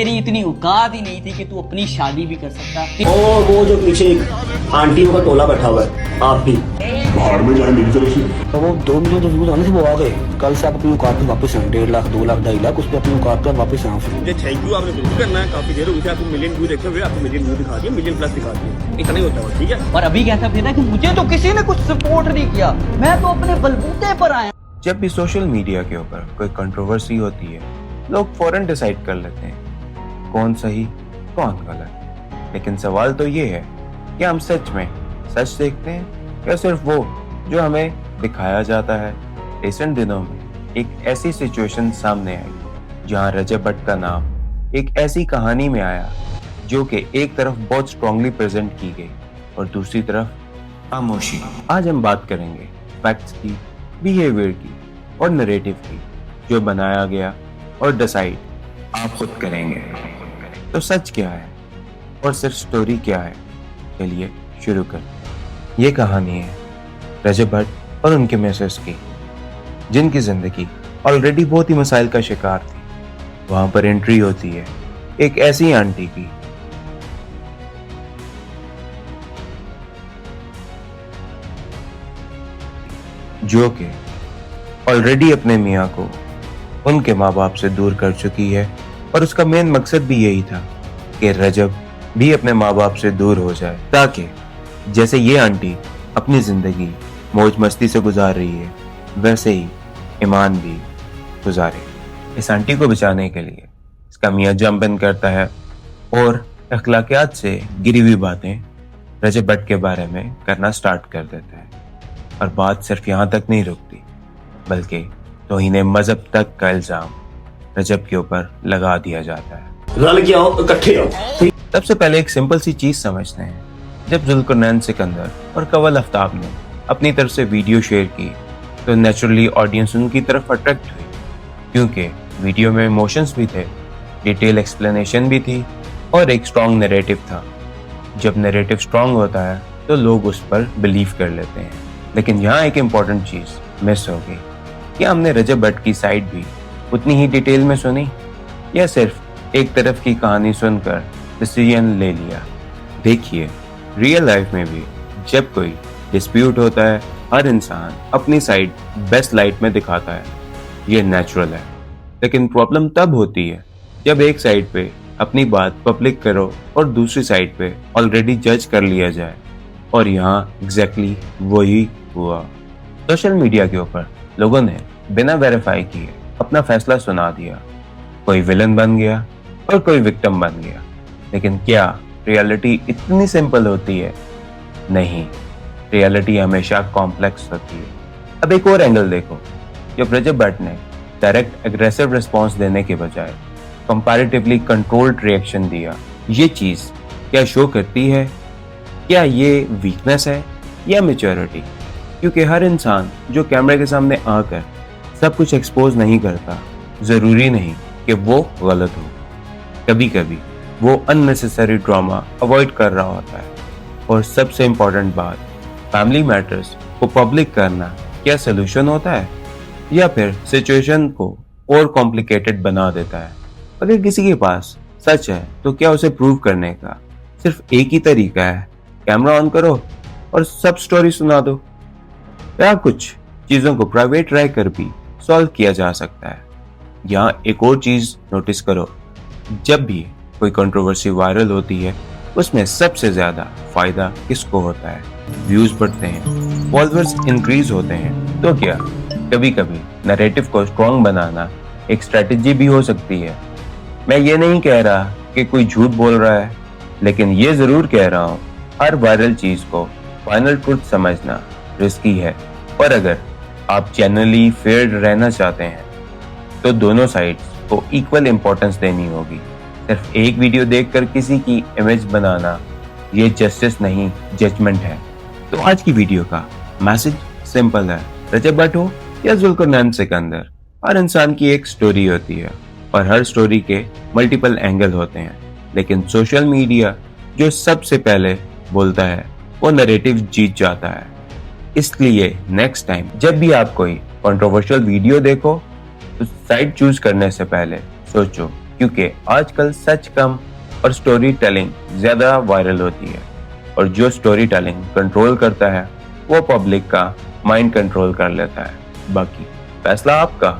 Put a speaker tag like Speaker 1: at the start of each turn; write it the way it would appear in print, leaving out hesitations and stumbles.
Speaker 1: तेरी इतनी औकात ही नहीं थी कि तू अपनी शादी भी कर सकता।
Speaker 2: और वो जो पीछे एक आंटियों का टोला बैठा हुआ है, आप भी
Speaker 3: बाहर में जाए मेरी तरफ से।
Speaker 4: तो वो 2 मिलियन जो व्यूज आने थे वो आ गए। कल से आप अपनी औकात पे वापस आए। 1.5 लाख 2 लाख 2.5 लाख उस पर अपनी औकात पे वापस आए।
Speaker 2: मुझे थैंक यू आपने बिल्कुल करना है। काफी देर हो गई थी आपको मिलियन व्यू देखते हुए, आपको मिलियन व्यू दिखा दिया, मिलियन प्लस दिखा दिया। इतना ही होता है, ठीक है।
Speaker 1: और अभी कहता फिर कि मुझे तो किसी ने कुछ सपोर्ट नहीं किया, मैं तो अपने बलबूते पर आया।
Speaker 5: जब भी सोशल मीडिया के ऊपर कोई कंट्रोवर्सी होती है, लोग फौरन डिसाइड कर लेते हैं कौन सही कौन गलत। लेकिन सवाल तो ये है कि हम सच में सच देखते हैं या सिर्फ वो जो हमें दिखाया जाता है। रिसेंट दिनों में एक ऐसी सिचुएशन सामने आई जहां रजब भट्ट का नाम एक ऐसी कहानी में आया जो कि एक तरफ बहुत स्ट्रांगली प्रेजेंट की गई और दूसरी तरफ खामोशी। आज हम बात करेंगे फैक्ट्स की, बिहेवियर की और नरेटिव की, जो बनाया गया और डिसाइड आप खुद करेंगे। तो सच क्या है और सिर्फ स्टोरी क्या है? चलिए शुरू करते हैं। ये कहानी है रजब भट्ट और उनके मिसेस की, जिनकी जिंदगी ऑलरेडी बहुत ही मसाइल का शिकार थी। वहां पर एंट्री होती है एक ऐसी आंटी की जो कि ऑलरेडी अपने मियाँ को उनके माँ बाप से दूर कर चुकी है, और उसका मेन मकसद भी यही था कि रजब भी अपने माँ बाप से दूर हो जाए, ताकि जैसे ये आंटी अपनी जिंदगी मौज मस्ती से गुजार रही है वैसे ही ईमान भी गुजारे। इस आंटी को बचाने के लिए इसका मियाँ जंप इन करता है और अखलाकियात से गिरी हुई बातें रजब भट्ट के बारे में करना स्टार्ट कर देता है। और बात सिर्फ यहाँ तक नहीं रुकती, बल्कि तौहीन मजहब तक का इल्जाम रजब के ऊपर लगा दिया जाता है।
Speaker 2: रल के आओ, इकट्ठे आओ।
Speaker 5: सबसे पहले एक सिंपल सी चीज समझते हैं। जब जुल्करनैन सिकंदर और कंवल आफ्ताब ने अपनी तरफ से वीडियो शेयर की तो नेचुरली ऑडियंस उनकी तरफ अट्रैक्ट हुई, क्योंकि वीडियो में इमोशंस भी थे, डिटेल एक्सप्लेनेशन भी थी और एक स्ट्रॉन्ग नैरेटिव था। जब नैरेटिव स्ट्रॉन्ग होता है तो लोग उस पर बिलीव कर लेते हैं। लेकिन यहाँ एक इम्पॉर्टेंट चीज मिस हो गई कि हमने रजब भट्ट की साइड भी उतनी ही डिटेल में सुनी या सिर्फ एक तरफ की कहानी सुनकर डिसीजन ले लिया। देखिए, रियल लाइफ में भी जब कोई डिस्प्यूट होता है, हर इंसान अपनी साइड बेस्ट लाइट में दिखाता है, ये नेचुरल है। लेकिन प्रॉब्लम तब होती है जब एक साइड पे अपनी बात पब्लिक करो और दूसरी साइड पे ऑलरेडी जज कर लिया जाए, और यहाँ एग्जैक्टली वही हुआ। सोशल मीडिया के ऊपर लोगों ने बिना वेरीफाई किए अपना फैसला सुना दिया। कोई विलन बन गया और कोई विक्टिम बन गया। लेकिन क्या रियलिटी इतनी सिंपल होती है? नहीं, रियलिटी हमेशा कॉम्प्लेक्स होती है। अब एक और एंगल देखो। जब रजब भट्ट ने डायरेक्ट एग्रेसिव रिस्पॉन्स देने के बजाय कंपैरेटिवली कंट्रोल्ड रिएक्शन दिया, ये चीज क्या शो करती है? क्या ये वीकनेस है या मैच्योरिटी? क्योंकि हर इंसान जो कैमरे के सामने आकर सब कुछ एक्सपोज नहीं करता, जरूरी नहीं कि वो गलत हो। कभी कभी वो अननेसेसरी ड्रामा अवॉइड कर रहा होता है। और सबसे इम्पोर्टेंट बात, फैमिली मैटर्स को पब्लिक करना क्या सोल्यूशन होता है या फिर सिचुएशन को और कॉम्प्लिकेटेड बना देता है? अगर किसी के पास सच है तो क्या उसे प्रूव करने का सिर्फ एक ही तरीका है? कैमरा ऑन करो और सब स्टोरी सुना दो, या कुछ चीजों को प्राइवेट रह कर भी सॉल्व किया जा सकता है? यहाँ एक और चीज नोटिस करो, जब भी कोई कंट्रोवर्सी वायरल होती है उसमें सबसे ज्यादा फायदा किसको होता है? व्यूज बढ़ते हैं, फॉलोअर्स इंक्रीज होते हैं। तो क्या कभी कभी नैरेटिव को स्ट्रॉन्ग बनाना एक स्ट्रेटजी भी हो सकती है? मैं ये नहीं कह रहा कि कोई झूठ बोल रहा है, लेकिन ये जरूर कह रहा हूँ हर वायरल चीज को फाइनल ट्रुथ समझना रिस्की है। और अगर आप जेन्युइनली फेयर रहना चाहते हैं तो दोनों साइड्स को इक्वल इंपॉर्टेंस देनी होगी। सिर्फ एक वीडियो देखकर किसी की इमेज बनाना ये जस्टिस नहीं, जजमेंट है। तो आज की वीडियो का मैसेज सिंपल है, रजब भट्ट हो या जुल्करनैन सिकंदर, हर इंसान की एक स्टोरी होती है और हर स्टोरी के मल्टीपल एंगल होते हैं। लेकिन सोशल मीडिया जो सबसे पहले बोलता है वो नैरेटिव जीत जाता है। इसलिए नेक्स्ट टाइम जब भी आप कोई कंट्रोवर्शियल वीडियो देखो तो साइड चूज करने से पहले सोचो क्योंकि आजकल सच कम और स्टोरी टेलिंग ज्यादा वायरल होती है, और जो स्टोरी टेलिंग कंट्रोल करता है वो पब्लिक का माइंड कंट्रोल कर लेता है। बाकी फैसला आपका।